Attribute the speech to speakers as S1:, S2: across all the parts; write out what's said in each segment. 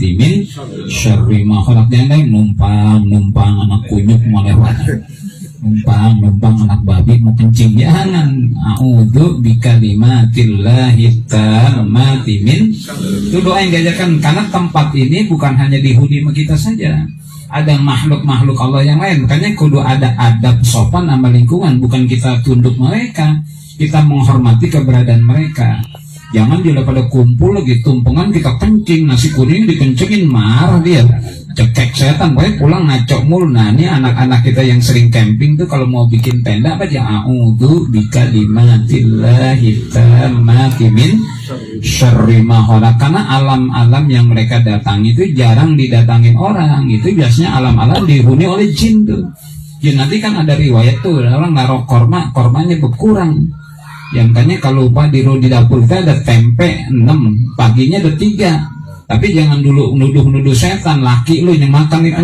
S1: mati min syarri ma khalaq. Jangan numpang anak kunyuk mau lewat, numpang anak babi mau kencing, jangan. A'udzu bikalimatillahi tammati min. Itu doa yang diajarkan, karena tempat ini bukan hanya dihuni sama kita saja, ada makhluk-makhluk Allah yang lain. Makanya kudu ada adab sopan sama lingkungan, bukan kita tunduk mereka, kita menghormati keberadaan mereka. Jangan dia pada kumpul lagi tumpengan kita kencing, nasi kuning dikencingin, marah dia, cekek setan, baik pulang ngacok mulu. Nah ini anak-anak kita yang sering camping tuh kalau mau bikin tenda apa aja, a'udzu bikalimatillahi tammati min syarri ma khalaq. Karena alam-alam yang mereka datangi itu jarang didatangin orang, itu biasanya alam-alam dihuni oleh jin tuh. Ya nanti kan ada riwayat tuh orang naruh kormanya berkurang. Yang tanya kalau lupa di dapur kita ada tempe 6, paginya ada 3. Tapi jangan dulu nuduh setan, laki lu yang makan itu.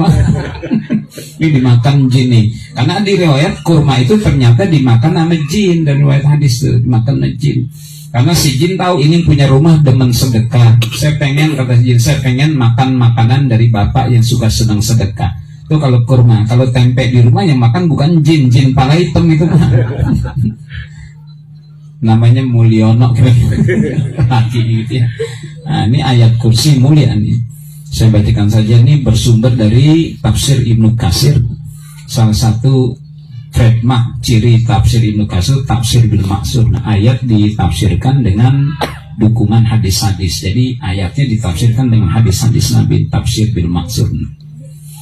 S1: Ini dimakan jin nih. Karena di riwayat kurma itu ternyata dimakan sama jin, dan riwayat hadis itu dimakan sama jin. Karena si jin tahu ini punya rumah demen sedekah. Kata jin, saya pengen makan makanan dari bapak yang suka senang sedekah. Itu kalau kurma. Kalau tempe di rumah yang makan bukan jin pala hitam itu. Namanya Mulyono laki gitu ya. Nah, ini ayat kursi mulia nih. Saya bacakan saja, ini bersumber dari tafsir Ibnu Katsir. Salah satu trademark ciri tafsir Ibnu Katsir, tafsir bil maksur. Nah, ayat ditafsirkan dengan dukungan hadis-hadis. Jadi ayatnya ditafsirkan dengan hadis-hadis Nabi, tafsir bil maksur.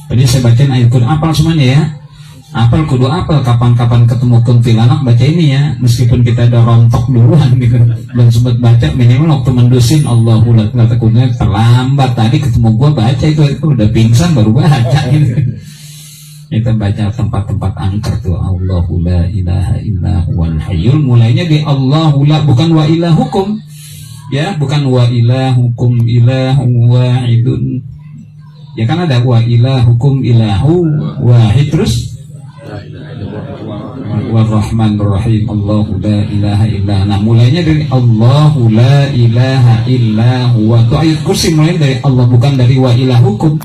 S1: Jadi saya bacain ayat Quran, apal semuanya ya. Apal kudu apal, kapan-kapan ketemu kuntilanak baca ini ya, meskipun kita ada rontok duluan gitu, belum sempat baca, minimal waktu mendusin Allahu la ilaha illa terlambat, tadi ketemu gua baca itu udah pingsan baru baca gitu. Kita baca tempat-tempat angker tuh, Allahu la ilaha illa huwal hayyul, mulainya di Allahu la, bukan wa ilahukum ya, bukan wa ilahukum ilahu wahidun ya, kan ada wa ilahukum ilahu wahid, terus Ar-Rahmanur Rahim, Allahu la ilaha illa. Nah mulainya dari Allahu la ilaha illa huwa. Itu ayat kursi mulai dari Allah, bukan dari wa ilahukum.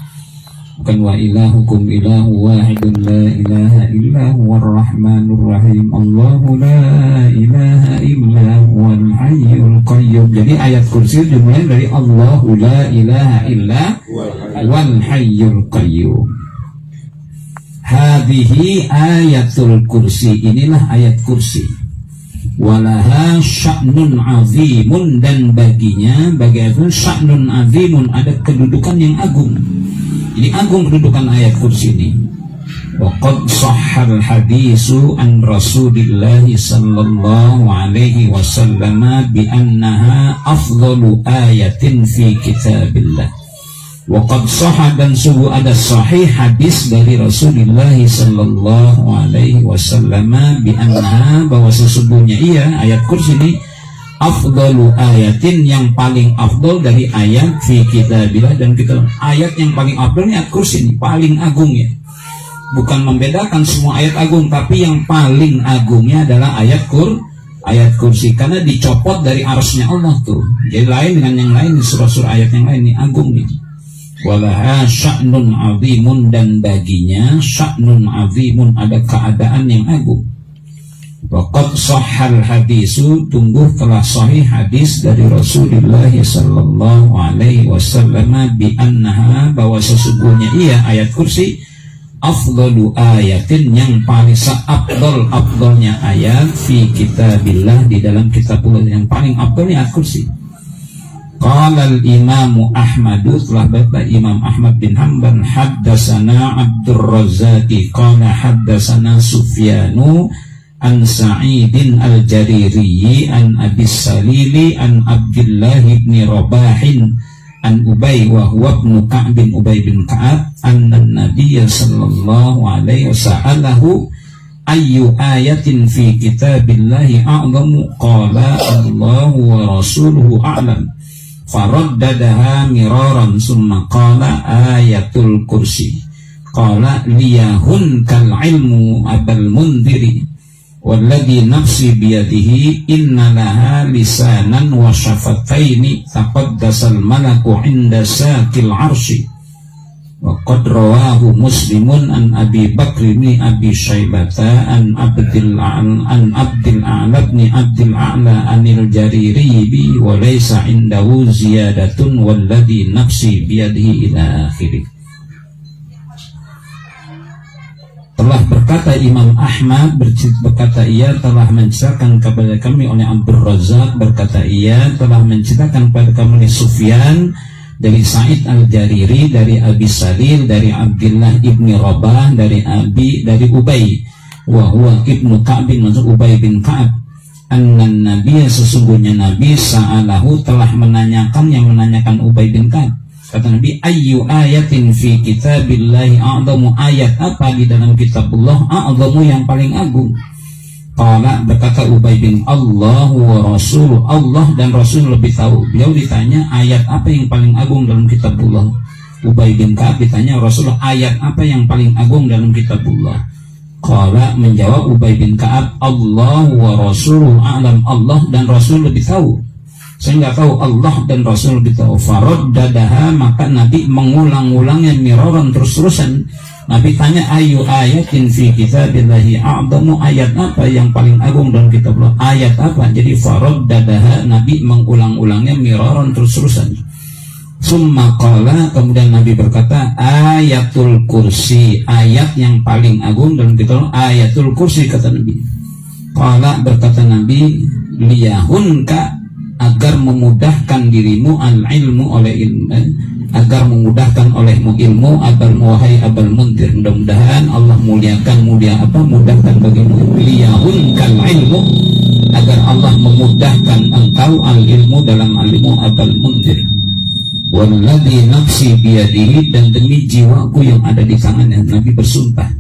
S1: Bukan wa ilahukum ilahu wahidun la ilaha illa huwa Ar-Rahmanur Rahim, Allahu la ilaha illa huwal hayyul qayyum. Jadi ayat kursi dimulai dari Allahu la ilaha illa huwal hayyul qayyum. Hadhihi ayatul kursi, inilah ayat kursi. Walaha sya'nun azimun, dan baginya, bagi itu sya'nun azimun, ada kedudukan yang agung. Ini agung kedudukan ayat kursi ini. Wa qad sahhal hadisu an Rasulillah sallallahu alaihi wasallam bi annaha afdalu ayatin fi kitabillah. Waqad sahha, dan sungguh ada sahih hadis dari Rasulullah sallallahu alaihi wasallam bi annaha, bahwa sesungguhnya ia ayat kursi ini afdalu ayatin, yang paling afdal dari ayat fi kitabillah, dan kita ayat yang paling afdal ini ayat kursi ini paling agung ya. Bukan membedakan semua ayat agung, tapi yang paling agungnya adalah ayat kursi, karena dicopot dari arsy-Nya Allah tuh. Jadi lain dengan yang lain di surah-surah ayat yang lain, ini agung nih. Walaha sya'nun azimun, dan baginya sya'nun azimun, ada keadaan yang agung. Waqad sahhal hadisu, tunggu telah sahih hadis dari Rasulullah sallallahu alaihi wasallam bi annaha, bahwa sesungguhnya ia ayat kursi afdalu ayatin, yang paling afdalnya ayat fi kitabillah, di dalam kitab Allah yang paling afdalnya ayat kursi. Qala al-Imam Ahmad, telah berkata Imam Ahmad bin Hanbal, haddatsana Abdur Razzaq qala haddatsana Sufyanu an Sa'idin al-Jariri an Abi Salili an Abdullah bin Rabahin an Ubay wa huwa ibn Ka'b bin Ubay bin Ka'ab anna an-nabiy sallallahu alaihi wasallam ayyu ayatin fi kitabillahi a'zamu, qala Allahu wa rasuluhu a'lam, faraddadaha miraran summa qala ayatul kursi, qala liyahun kal ilmu abal mundiri walladzi nafsi biyadihi innalaha lisanan wa syafataini taqaddasal malaku inda sakil arsy. Wa qad rawahu Muslimun an Abi Bakr bin Abi Syaibata an Abdil A'la bin Abdil A'la anil Jariri bi wa laysa indahu ziyadatun walladzi nafsi biyadihi ila akhirih. Telah berkata Imam Ahmad, berkata ia telah menceritakan kepada kami oleh Abdul Razak, berkata ia telah menceritakan kepada kami oleh Sufyan dari Sa'id al-Jariri, dari Abi Salil, dari Abdullah ibni Rabah, dari Ubay, wa huwa ibnu Ka'b, maksud Ubay bin Ka'ab, annan Nabi, sesungguhnya Nabi sa'alahu telah menanyakan, yang menanyakan Ubay bin Ka'ab. Kata Nabi, ayyu ayatin fi kitabillahi a'zamu, ayat apa di dalam kitabullah a'zamu yang paling agung. Qala, berkata Ubay bin, Allah wa Rasul, Allah dan Rasul lebih tahu. Beliau ditanya ayat apa yang paling agung dalam kitabullah. Ubay bin Ka'ab ditanya Rasulullah, ayat apa yang paling agung dalam kitabullah. Qala, menjawab Ubay bin Ka'ab, Allah wa Rasul a'lam, Allah dan Rasul lebih tahu. Saya nggak tahu, Allah dan Rasul lebih tahu. Faraddadaha, maka Nabi mengulang-ulangnya miraran, terus-terusan. Nabi tanya, ayu ayatin fi kitabillahi a'zamu, ayat apa yang paling agung dalam kitabullah, ayat apa. Jadi faraddadaha, Nabi mengulang-ulangnya miraran, terus-terusan. Summa qala, kemudian Nabi berkata, ayatul kursi, ayat yang paling agung dalam kitabullah ayatul kursi, kata Nabi. Qala, berkata Nabi, liyahunka, agar memudahkan dirimu al-ilmu oleh ilmu, agar memudahkan olehmu ilmu, wahai Abul Munzir, mudah-mudahan Allah mudahkan bagimu, liyahunkal ilmu, agar Allah memudahkan engkau al-ilmu dalam ilmu Abul Munzir. Walladzi nafsi biyadihi, dan demi jiwaku yang ada di tangannya, Nabi bersumpah,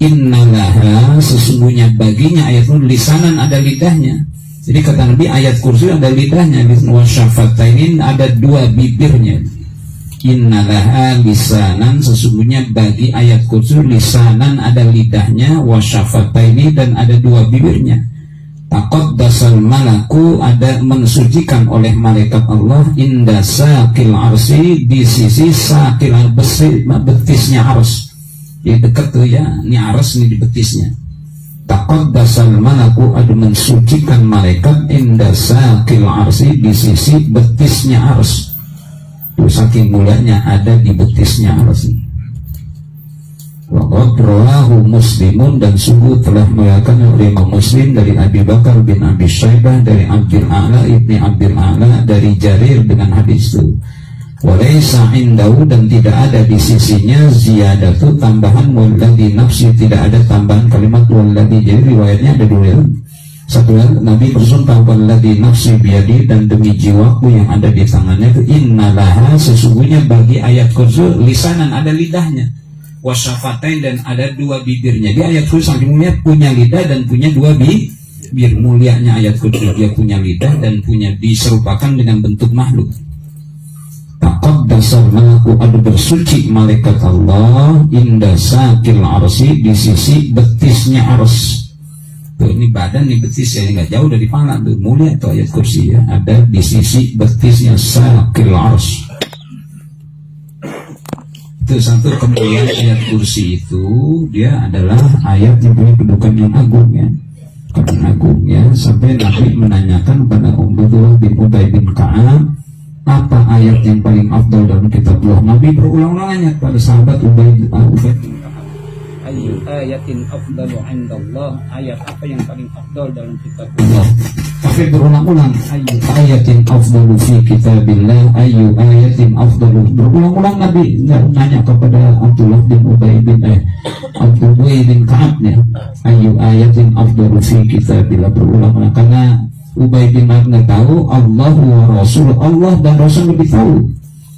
S1: innalaha, sesungguhnya baginya, ayat lisanan, ada lidahnya. Jadi kata Nabi, ayat kursi ada lidahnya, wa syafatainin, ada dua bibirnya. Innalaha lisanan, sesungguhnya bagi ayat kursi lisanan, ada lidahnya, wa syafataini, dan ada dua bibirnya. Taqaddasal malaku, ada mensucikan oleh malaikat Allah, inda sakil arsi, di sisi sakil betisnya ars. Di dekat tuh ya, ini ars, ini di betisnya. Taqaddasal malaku, ada mensucikan malaikat, inda sakil arsi, di sisi betisnya ars. Itu saking mulianya ada di betisnya ars. Wa qad rawahu Muslimun, dan sungguh telah meriwayatkan oleh Imam Muslim dari Abi Bakar bin Abi Syaibah, dari Abdul A'la ibni Abdul A'la, dari Jarir dengan hadis itu. Walaysa indahu, dan tidak ada di sisinya ziyadatu, tambahan, walladzi nafsi, tidak ada tambahan kalimat walladzi. Jadi riwayatnya ada dua. Satu, Nabi bersumpah walladzi nafsi biyadi, dan demi jiwaku yang ada di tangannya, itu innalaha, sesungguhnya bagi ayat kursi lisanan, ada lidahnya, wasyafatain, dan ada dua bibirnya. Di ayat kursi saking mulia, punya lidah dan punya dua bibir. Mulianya ayat kursi, dia punya lidah dan punya, diserupakan dengan bentuk makhluk. Taqaddasal malaku, ada bersuci malaikat Allah, inda sakil arsi, di sisi betisnya ars. Tuh, ini badan, ini betis ya, nggak jauh dari pala tuh, mulia tuh ayat kursi ya, ada di sisi betisnya sakil ars. Itu satu. Kemudian ayat kursi itu dia adalah ayat yang punya kedudukan yang agung ya, agungnya, sampai Nabi menanyakan pada Abdullah bin Ubay bin Ka'ab, apa ayat yang paling afdal dalam kitabullah. Nabi berulang-ulangannya pada sahabat Ubay bin Ka'ab, ayyu ayatin afdalu indallah, ayat apa yang paling afdal dalam kitabullah. Tapi berulang-ulang, ayyu ayatin afdalu fi kitabillah, ayyu ayatin afdalu. Berulang-ulang Nabi nanya kepada Abdullah bin Ubay bin Ka'ab ya, ayyu ayatin afdalu fi kitabillah, berulang-ulang, karena Ubay bin Ka'ab nggak tahu, Allah wa Rasul, Allah dan Rasul lebih tahu.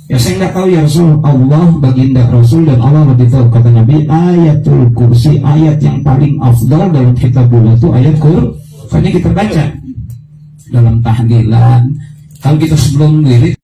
S1: Ya saya nggak tahu ya Rasul, Allah baginda Rasul dan Allah lebih tahu. Kata Nabi, ayatul kursi, ayat yang paling afdal dalam kitabullah itu ayat kursi. Karena kita baca dalam tahlilan, kalau kita sebelum wirid